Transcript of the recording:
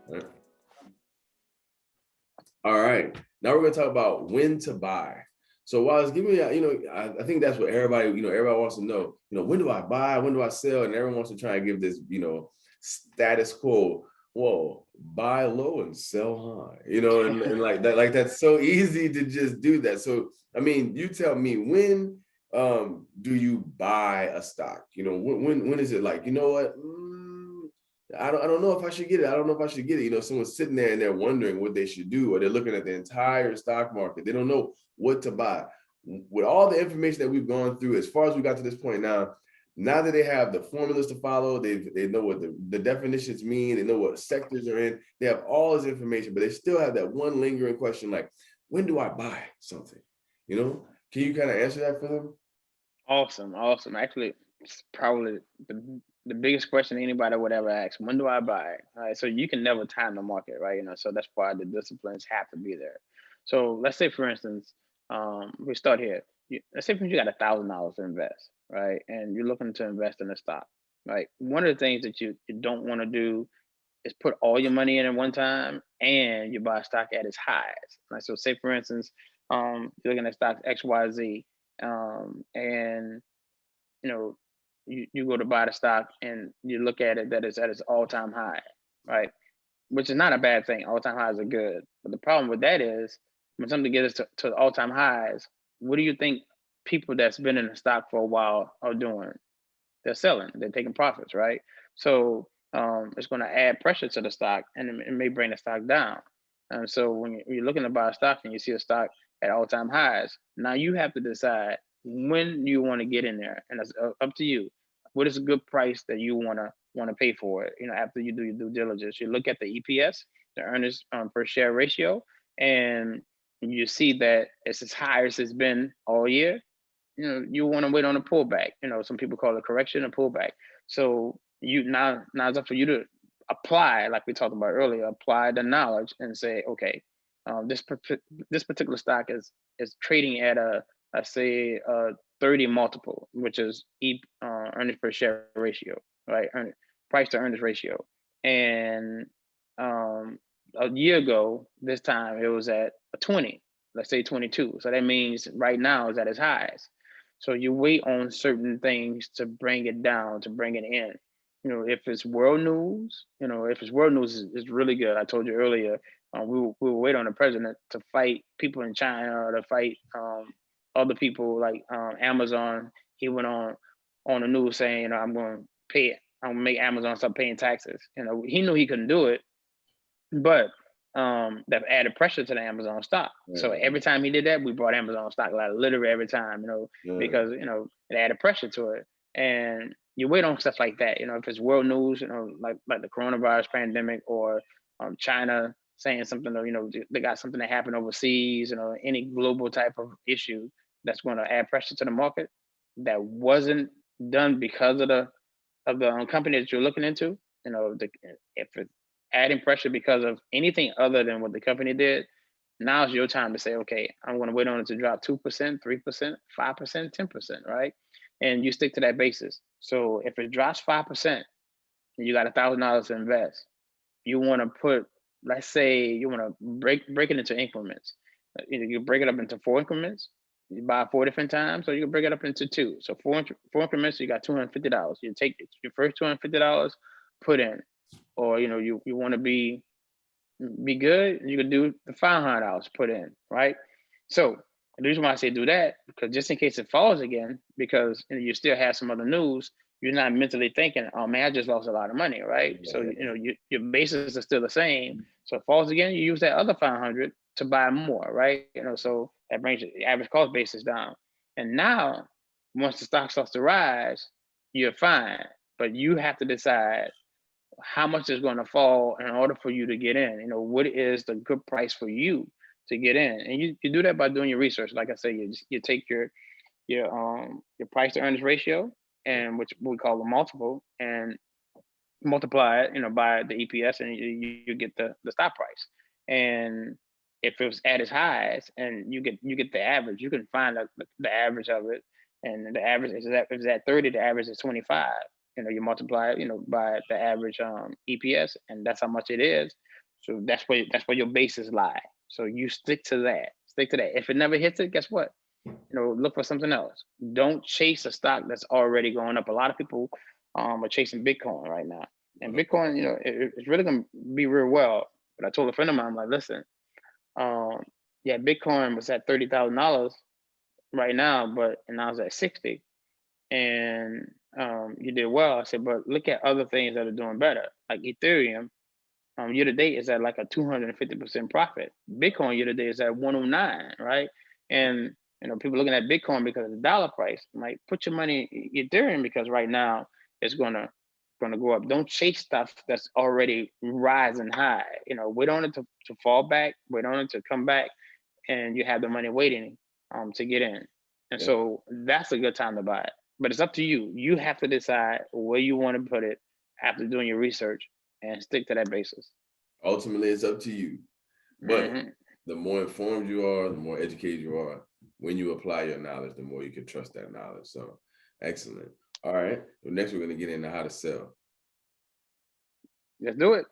Right. All right. Now we're gonna talk about when to buy. So Wallace, give me, I think that's what everybody wants to know. When do I buy? When do I sell? And everyone wants to try and give this, status quo. Whoa, buy low and sell high. And like that, like that's so easy to just do that. So I mean, you tell me when do you buy a stock? When is it like, you know what? I don't know if I should get it. I don't know if I should get it. Someone's sitting there and they're wondering what they should do, or they're looking at the entire stock market. They don't know what to buy. With all the information that we've gone through, as far as we got to this point now that they have the formulas to follow, they know what the definitions mean, they know what sectors are in, they have all this information, but they still have that one lingering question like, when do I buy something? Can you kind of answer that for them? Awesome, awesome. Actually, it's probably the biggest question anybody would ever ask. When do I buy? All right, so you can never time the market, right? So that's why the disciplines have to be there. So let's say, for instance, we start here. Let's say for instance, you got $1,000 to invest, right? And you're looking to invest in a stock, right? One of the things that you don't want to do is put all your money in at one time and you buy a stock at its highs. Right? So say for instance, you're looking at stocks XYZ, and you know, you go to buy the stock and you look at it that it's at its all-time high, right? Which is not a bad thing. All-time highs are good. But the problem with that is when something gets to all-time highs, what do you think people that's been in the stock for a while are doing? They're selling, they're taking profits, right? So it's going to add pressure to the stock and it may bring the stock down. And so when you're looking to buy a stock and you see a stock at all time highs, now you have to decide when you want to get in there, and it's up to you. What is a good price that you want to pay for it? After you do your due diligence, you look at the EPS, the earnings per share ratio, and you see that it's as high as it's been all year. You want to wait on a pullback. Some people call it correction, a pullback. So now it's up for you to apply, like we talked about earlier, apply the knowledge and say, okay, this particular stock is trading at a say a 30 multiple, which is earnings per share ratio, right? Price to earnings ratio, and um, a year ago this time it was at a 20, let's say 22. So that means right now is at its highs. So you wait on certain things to bring it down, to bring it in. If it's world news, if it's world news, is really good. I told you earlier, we will wait on the president to fight people in China or to fight other people like Amazon. He went on the news saying, I'm going to pay it. I'm going to make Amazon stop paying taxes. He knew he couldn't do it, but that added pressure to the Amazon stock. So every time he did that, we brought Amazon stock, like literally every time, because it added pressure to it. And you wait on stuff like that. If it's world news, like the coronavirus pandemic or China saying something, or they got something that happened overseas, any global type of issue that's going to add pressure to the market that wasn't done because of the company that you're looking into. If it's adding pressure because of anything other than what the company did, now's your time to say, okay, I'm going to wait on it to drop 2%, 3%, 5%, 10%, right? And you stick to that basis. So if it drops 5% and you got $1,000 to invest, you want to put, let's say, you want to break it into increments. You break it up into 4 increments. You buy 4 different times, or you can break it up into two. So four increments, you got $250. You take your first $250, put in, or you want to be good, you can do the $500 put in, right? So the reason why I say do that, because just in case it falls again, because you still have some other news, you're not mentally thinking, oh man, I just lost a lot of money, right? So your basis is still the same. So it falls again, you use that other 500 to buy more, right? So that brings the average cost basis down. And now, once the stock starts to rise, you're fine, but you have to decide how much is going to fall in order for you to get in. What is the good price for you to get in? And you do that by doing your research. Like I say, you take your price to earnings ratio, and which we call a multiple, and multiply it, by the EPS, and you get the stock price. And if it was at its highs, and you get the average, you can find the average of it, and the average is if it's at 30, the average is 25. You multiply it, by the average EPS, and that's how much it is. So that's where your bases lie. So you stick to that. Stick to that. If it never hits it, guess what? Look for something else. Don't chase a stock that's already going up. A lot of people are chasing Bitcoin right now, and Bitcoin, it's really gonna be real well. But I told a friend of mine, I'm like, listen, um, yeah, Bitcoin was at $30,000 right now, and I was at 60, and you did well. I said, but look at other things that are doing better, like Ethereum. Year to date is at like a 250% profit. Bitcoin year to date is at 109, right? And people looking at Bitcoin because of the dollar price. I'm like, put your money in Ethereum because right now it's gonna go up. Don't chase stuff that's already rising high. Wait on it to fall back, wait on it to come back, and you have the money waiting to get in. And so that's a good time to buy it. But it's up to you. You have to decide where you want to put it after doing your research and stick to that basis. Ultimately, it's up to you. But the more informed you are, the more educated you are, when you apply your knowledge, the more you can trust that knowledge. So excellent. All right. Well, next, we're going to get into how to sell. Let's do it.